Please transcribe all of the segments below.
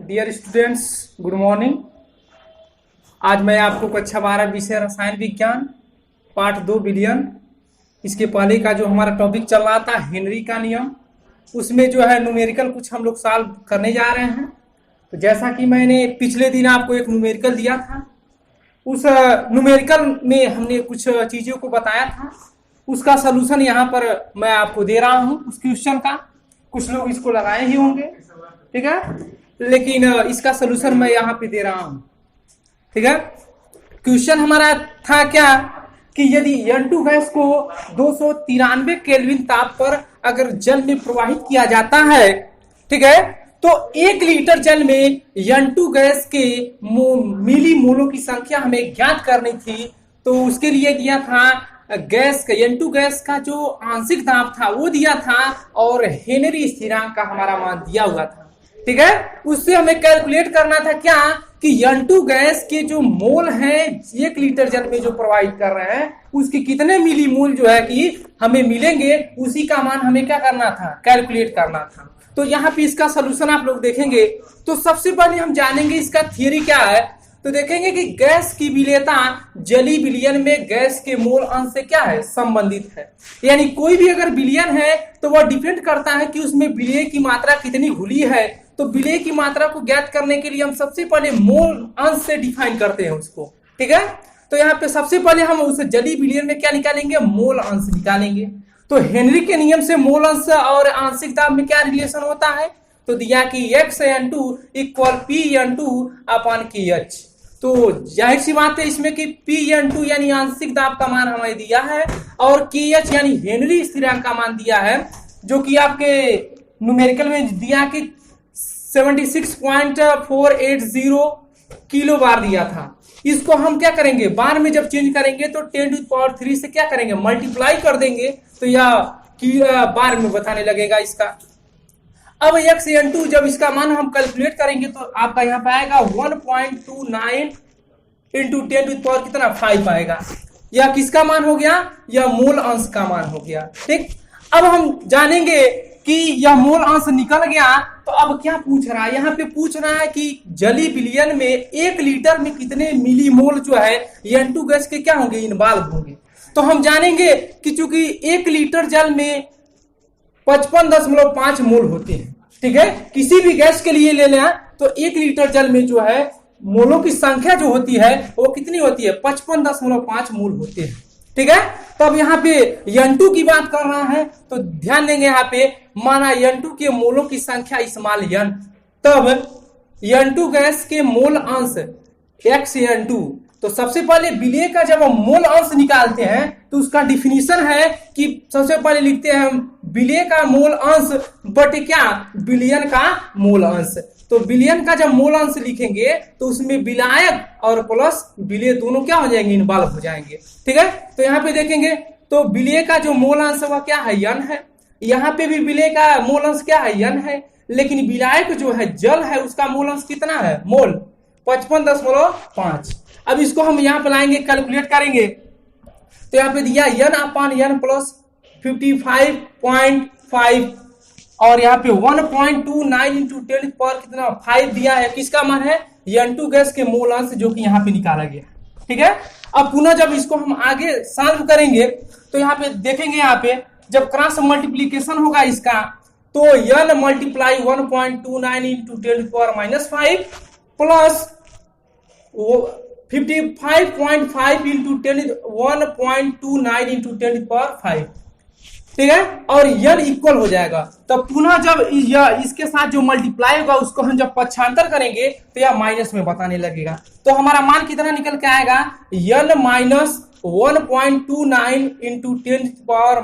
Dear students, good morning. आज मैं आपको कक्षा 12 विषय रसायन विज्ञान पाठ 2 विलयन, इसके पहले का जो हमारा टॉपिक चल रहा था हेनरी का नियम, उसमें जो है न्यूमेरिकल कुछ हम लोग सॉल्व करने जा रहे हैं। तो जैसा कि मैंने पिछले दिन आपको एक न्यूमेरिकल दिया था, उस न्यूमेरिकल में हमने कुछ चीज़ों को बताया था, उसका सलूशन यहाँ पर मैं आपको दे रहा हूँ। उस क्वेश्चन का कुछ लोग इसको लगाए ही होंगे, ठीक है, लेकिन इसका सलूशन मैं यहाँ पे दे रहा हूँ, ठीक है। क्वेश्चन हमारा था क्या कि यदि N2 गैस को 293 केल्विन ताप पर अगर जल में प्रवाहित किया जाता है, ठीक है, तो 1 लीटर जल में N2 गैस के मिली मोलों की संख्या हमें ज्ञात करनी थी। तो उसके लिए दिया था गैस का N2 गैस का जो आंशिक दाब था वो दिया था और हेनरी स्थिरांक का हमारा मान दिया हुआ था, ठीक है। उससे हमें कैलकुलेट करना था क्या कि N2 गैस के जो मोल हैं 1 लीटर जल में जो प्रोवाइड कर रहे हैं उसके कितने मिली मोल जो है कि हमें मिलेंगे, उसी का मान हमें क्या करना था, कैलकुलेट करना था। तो यहाँ पे इसका सोल्यूशन आप लोग देखेंगे तो सबसे पहले हम जानेंगे इसका थियरी क्या है। तो देखेंगे कि गैस की विलेयता जलीय विलयन में गैस के मोल अंश से क्या है, संबंधित है। यानी कोई भी अगर विलयन है तो वह डिपेंड करता है कि उसमें विलेय की मात्रा कितनी घुली है। तो विलेय की मात्रा को ज्ञात करने के लिए हम सबसे पहले मोल अंश से डिफाइन करते हैं उसको, ठीक है। तो यहाँ पे सबसे पहले हम उस जलीय विलयन में क्या निकालेंगे, मोल अंश निकालेंगे। तो हेनरी के नियम से मोल अंश और आंशिक दाब में क्या रिलेशन होता है, तो दिया कि XN2 = PN2 अपन KH। तो जाहिर सी बात है इसमें कि PN2 यानी आंशिक दाब का मान हमें दिया है और KH यानी हेनरी स्थिरांक का मान दिया है, जो कि आपके न्यूमेरिकल में दिया कि 76.480 किलो बार दिया था। इसको हम क्या करेंगे, बार में जब चेंज करेंगे तो 10³ से क्या करेंगे, मल्टीप्लाई कर देंगे, तो यह बार में बताने लगेगा इसका। अब XN2 जब इसका मान हम कैलकुलेट करेंगे तो आपका यहाँ पे आएगा 1.29 × 10⁵ कितना, 5 आएगा। यह किसका मान हो गया, यह मोल अंश का मान हो गया, ठीक। अब हम जानेंगे कि यह मोल अंश निकल गया तो अब क्या पूछ रहा है, यहाँ पे पूछ रहा है कि जलीय विलयन में 1 लीटर में कितने मिली मोल जो है N2 गैस के क्या होंगे, इन्वॉल्व होंगे। तो हम जानेंगे कि चूंकि 1 लीटर जल में 55.5 मोल होते हैं, ठीक है। किसी भी गैस के लिए ले लें तो 1 लीटर जल में जो है मोलों की संख्या जो होती है वो कितनी होती है, 55.5 मोल होते हैं, ठीक है। तो अब यहाँ पे N2 की बात कर रहा है तो ध्यान देंगे यहाँ पे, माना N2 के मोलों की संख्या स्मॉल n, तब N2 गैस के मोल अंश XN2। तो सबसे पहले विलेय का जब हम मोल अंश निकालते हैं तो उसका डिफिनीशन है कि सबसे पहले लिखते हैं हम विलेय का मोल अंश बटे क्या, विलयन का मोल अंश। तो विलयन का जब मोल अंश लिखेंगे तो उसमें विलायक और प्लस विलेय दोनों क्या हो जाएंगे, इन्वॉल्व हो जाएंगे, ठीक है। तो यहाँ पे देखेंगे तो विलेय का जो मोल अंश वह क्या है, n है। यहाँ पे भी विलेय का मोल अंश क्या है, n है, लेकिन विलायक जो है जल है उसका मोल अंश कितना है, मोल 55.5। अब इसको हम यहाँ पे लाएंगे, कैलकुलेट करेंगे तो यहाँ पे दिया n/n + 55.5 और यहाँ पे 1.29 × 10⁵ कितना, 5 दिया है। किसका मान है, N2 गैस के मोल अंश, जो कि यहाँ पे निकाला गया, ठीक है। अब पुनः जब इसको हम आगे सॉल्व करेंगे तो यहाँ पे देखेंगे, यहाँ पे जब क्रॉस मल्टीप्लीकेशन होगा इसका तो n × 1.29 × 10⁻5 प्लस 55.5 × 1.29 × 10⁵, ठीक है, और n इक्वल हो जाएगा। तब पुनः जब यह इसके साथ जो मल्टीप्लाई होगा उसको हम जब पक्षांतर करेंगे तो यह माइनस में बताने लगेगा। तो हमारा मान कितना निकल के आएगा, n - 1.29 ×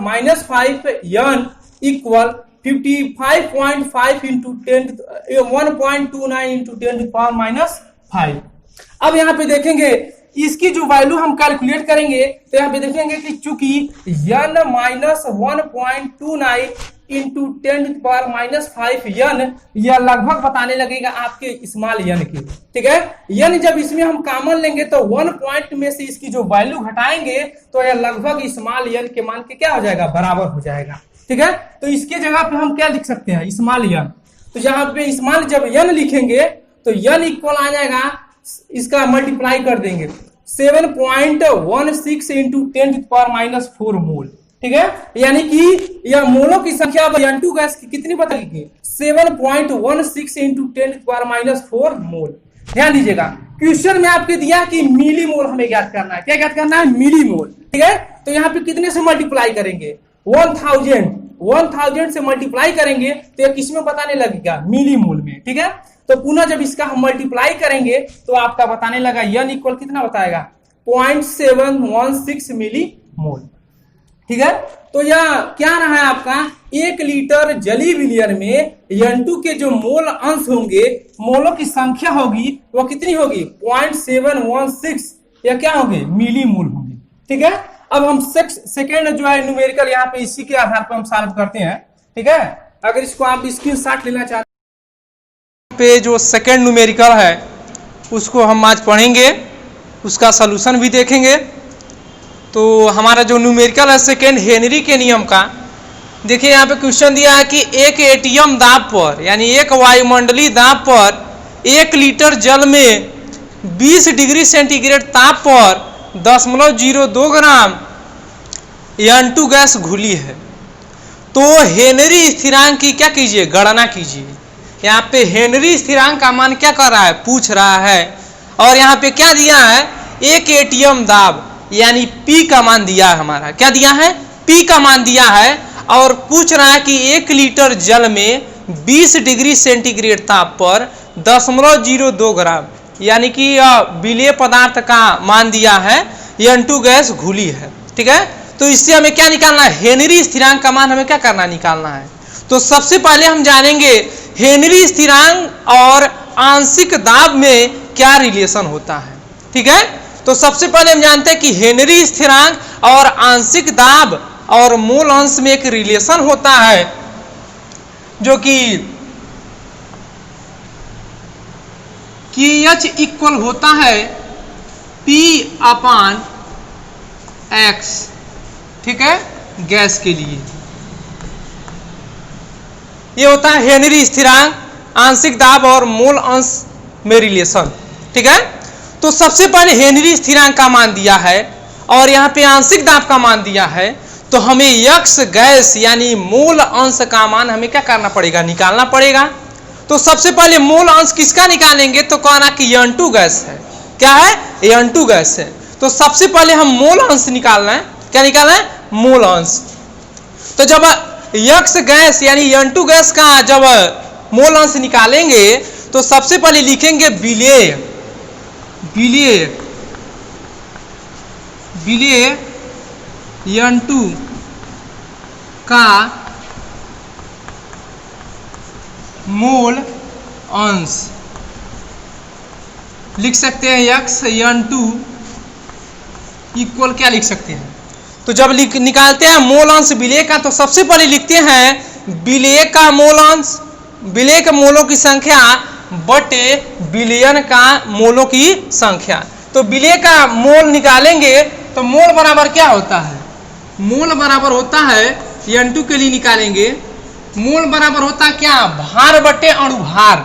10⁻5 n इक्वल 55.5 × 1.29 × 10⁻5। अब यहाँ पे देखेंगे इसकी जो वैल्यू हम कैलकुलेट करेंगे तो यहाँ पे देखेंगे कि चूंकि n - 1.29 × 10⁻5 n यह लगभग बताने लगेगा आपके स्मॉल n की, ठीक है। n जब इसमें हम कॉमन लेंगे तो 1 पॉइंट में से इसकी जो वैल्यू घटाएंगे तो यह लगभग स्मॉल n के मान के क्या हो जाएगा, बराबर हो जाएगा, ठीक है। तो इसके जगह पे हम क्या लिख सकते हैं, स्मॉल n। तो यहाँ पे स्मॉल जब n लिखेंगे तो n इक्वल आ जाएगा, इसका मल्टीप्लाई कर देंगे 7.16 इंटू 10⁻⁴ मोल। ठीक है, यानी कि यह मोलों की संख्या N2 गैस की कितनी बताएगी? 7.16 इंटू 10⁻⁴ मोल। ध्यान दीजिएगा, क्वेश्चन में आपके दिया कि मिली मोल हमें ज्ञात करना है। क्या ज्ञात करना है? मिली मोल। ठीक है, तो यहाँ पे कितने से मल्टीप्लाई करेंगे? 1000 से मल्टीप्लाई करेंगे तो ये किसमें बताने लगेगा? मिली मोल में। ठीक है, तो पुनः जब इसका हम मल्टीप्लाई करेंगे तो आपका बताने लगा n इक्वल कितना बताएगा? 0.716 मिली मोल। ठीक है, तो यह क्या रहा है आपका? 1 लीटर जली विलियन में N2 के जो मोल अंश होंगे, मोलों की संख्या होगी, वो कितनी होगी? 0.716 या क्या होगी? मिली मोल होंगे। ठीक है, अब हम सेकेंड जो है न्यूमेरिकल यहाँ पे इसी के आधार पर हम सॉल्व करते हैं। ठीक है, अगर इसको आप स्क्रीनशॉट लेना चाहते पे जो सेकेंड न्यूमेरिकल है उसको हम आज पढ़ेंगे, उसका सलूशन भी देखेंगे। तो हमारा जो न्यूमेरिकल है सेकेंड हेनरी के नियम का, देखिए यहाँ पे क्वेश्चन दिया है कि एक एटीएम दाब पर यानी एक वायुमंडलीय दाब पर 1 लीटर जल में 20 डिग्री सेंटीग्रेड ताप पर 0.02 ग्राम N2 गैस घुली है। तो हेनरी स्थिरांक की क्या कीजिए? गणना कीजिए। यहाँ पे हेनरी स्थिरांक का मान क्या कर रहा है? पूछ रहा है। और यहाँ पे क्या दिया है? एक एटीएम दाब यानी P का मान दिया है। हमारा क्या दिया है? P का मान दिया है। और पूछ रहा है कि 1 लीटर जल में 20 डिग्री सेंटीग्रेड ताप पर 0.02 ग्राम यानी कि विलेय पदार्थ का मान दिया है, N2 गैस घुली है। ठीक है, तो इससे हमें क्या निकालना है? हेनरी स्थिरांक का मान हमें क्या करना? निकालना है। तो सबसे पहले हम जानेंगे हेनरी स्थिरांक और आंशिक दाब में क्या रिलेशन होता है। ठीक है, तो सबसे पहले हम जानते हैं कि हेनरी स्थिरांक और आंशिक दाब और मोल अंश में एक रिलेशन होता है जो कि H इक्वल होता है P/X। ठीक है, गैस के लिए ये होता है हेनरी स्थिरांक, आंशिक दाब और मोल अंश में रिलेशन। ठीक है, तो सबसे पहले हेनरी स्थिरांक का मान दिया है और यहाँ पे आंशिक दाब का मान दिया है, तो हमें यक्स गैस यानी मोल अंश का मान हमें क्या करना पड़ेगा? निकालना पड़ेगा। तो सबसे पहले मोल अंश किसका निकालेंगे? तो कहना कि N2 गैस है। क्या है? N2 गैस है। तो सबसे पहले हम मोल अंश निकालना है। क्या निकालना है? मोल अंश। तो जब यक्स गैस यानी N2 गैस का जब मोल अंश निकालेंगे तो सबसे पहले लिखेंगे विलेय N2 का मोल अंश लिख सकते हैं यक्स N2 इक्वल क्या लिख सकते हैं? तो जब निकालते हैं मोल अंश विलेय का तो सबसे पहले लिखते हैं विलेय का मोल अंश, विलेय के मोलों की संख्या बटे विलयन का मोलों की संख्या। तो विलेय का मोल निकालेंगे तो मोल बराबर क्या होता है? मोल बराबर होता है N2 के लिए निकालेंगे, मोल बराबर होता है क्या? भार बटे अणुभार।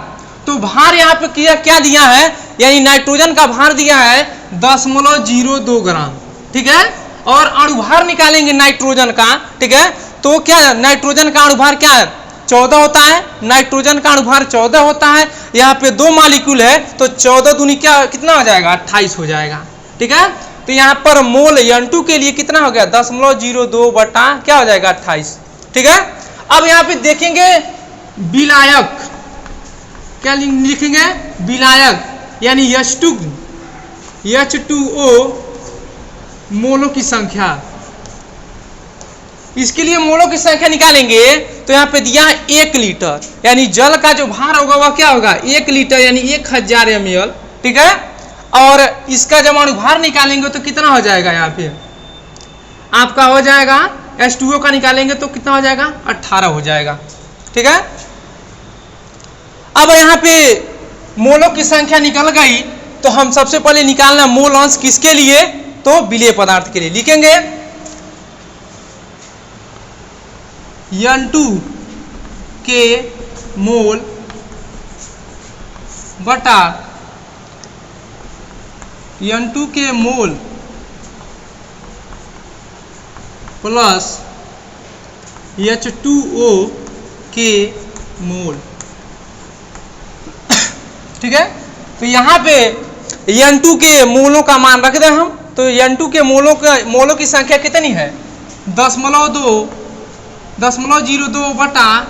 तो भार यहाँ पे क्या दिया है? यानी नाइट्रोजन का भार दिया है 0.02 ग्राम। ठीक है, और अणुभार निकालेंगे नाइट्रोजन का। ठीक है, तो क्या नाइट्रोजन का अणुभार क्या है? 14 होता है। नाइट्रोजन का अणुभार 14 होता है। यहाँ पे 2 मॉलिक्यूल है तो 14 दूनी क्या कितना हो जाएगा? 28 हो जाएगा। ठीक है, तो यहाँ पर मोल N2 के लिए कितना हो गया? 0.02 बटा क्या हो जाएगा? 28। ठीक है, अब यहाँ पे देखेंगे विलायक, क्या लिखेंगे? विलायक यानी H2O मोलों की संख्या। इसके लिए मोलों की संख्या निकालेंगे तो यहाँ पे दिया है 1 लीटर यानी जल का जो भार होगा वह क्या होगा? 1 लीटर यानी 1000 ml। ठीक है, और इसका जब अणुभार निकालेंगे तो कितना हो जाएगा? यहाँ पे आपका हो जाएगा H2O का निकालेंगे तो कितना हो जाएगा? 18 हो जाएगा। ठीक है, अब यहाँ पे मोलों की संख्या निकल गई तो हम सबसे पहले निकालना मोल अंश किसके लिए? तो विलेय पदार्थ के लिए लिखेंगे N2 के मोल बटा N2 के मोल प्लस H2O के मोल। ठीक है, तो यहाँ पे N2 के मोलों का मान रख दें हम। तो N2 के मोलों की संख्या कितनी है? 0.02 बटा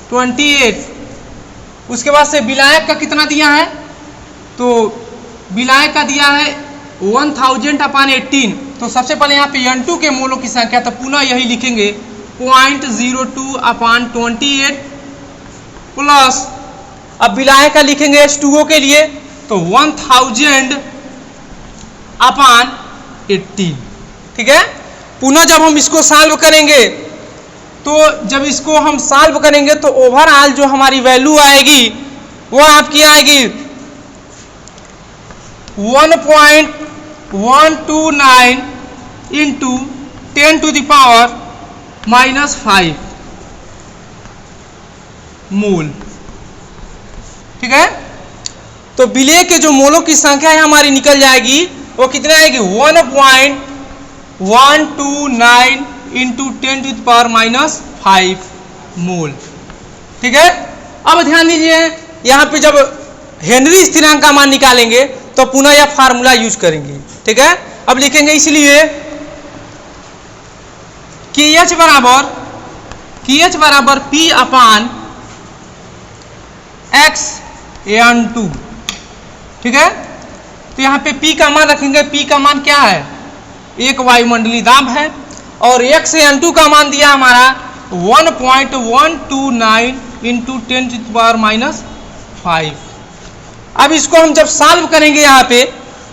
28। उसके बाद से विलायक का कितना दिया है? तो विलायक का दिया है 1000/18। तो सबसे पहले यहाँ पे N2 के मोलों की संख्या, तो पुनः यही लिखेंगे 0.02/28 प्लस, अब विलायक का लिखेंगे H2O के लिए तो 1000/18। ठीक है, पुनः जब हम इसको सॉल्व करेंगे, तो जब इसको हम सॉल्व करेंगे तो ओवरऑल जो हमारी वैल्यू आएगी वो आपकी आएगी 1.129 इंटू 10⁻⁻5 मोल। ठीक है, तो विलेय के जो मोलों की संख्या है हमारी निकल जाएगी, वो कितने आएगी? 1.129 इंटू 10⁻⁻5 मोल। ठीक है, अब ध्यान दीजिए, यहाँ पे जब हेनरी स्थिरांक का मान निकालेंगे तो पुनः यह फार्मूला यूज करेंगे। ठीक है, अब लिखेंगे इसलिए कि H बराबर P/x/N2। ठीक है, तो यहाँ पे P का मान रखेंगे। P का मान क्या है? एक वायुमंडलीय दाब है, और x/N2 का मान दिया हमारा 1.129 इंटू 10⁻⁻5। अब इसको हम जब सॉल्व करेंगे यहाँ पे,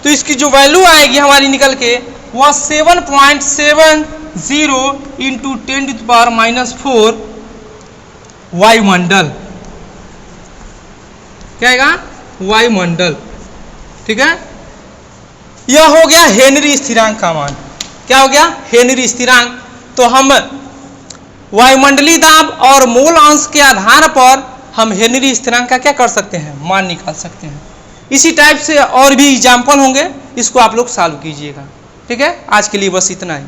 तो इसकी जो वैल्यू आएगी हमारी निकल के, वह 7.70 इंटू 10⁻⁻4 वायुमंडल। क्या आएगा? वायुमंडल। ठीक है, यह हो गया हेनरी स्थिरांक का मान। क्या हो गया? हेनरी स्थिरांक। तो हम वायुमंडलीय दाब और मोल अंश के आधार पर हम हेनरी स्थिरांक का क्या कर सकते हैं? मान निकाल सकते हैं। इसी टाइप से और भी एग्जाम्पल होंगे, इसको आप लोग सॉल्व कीजिएगा। ठीक है, आज के लिए बस इतना ही।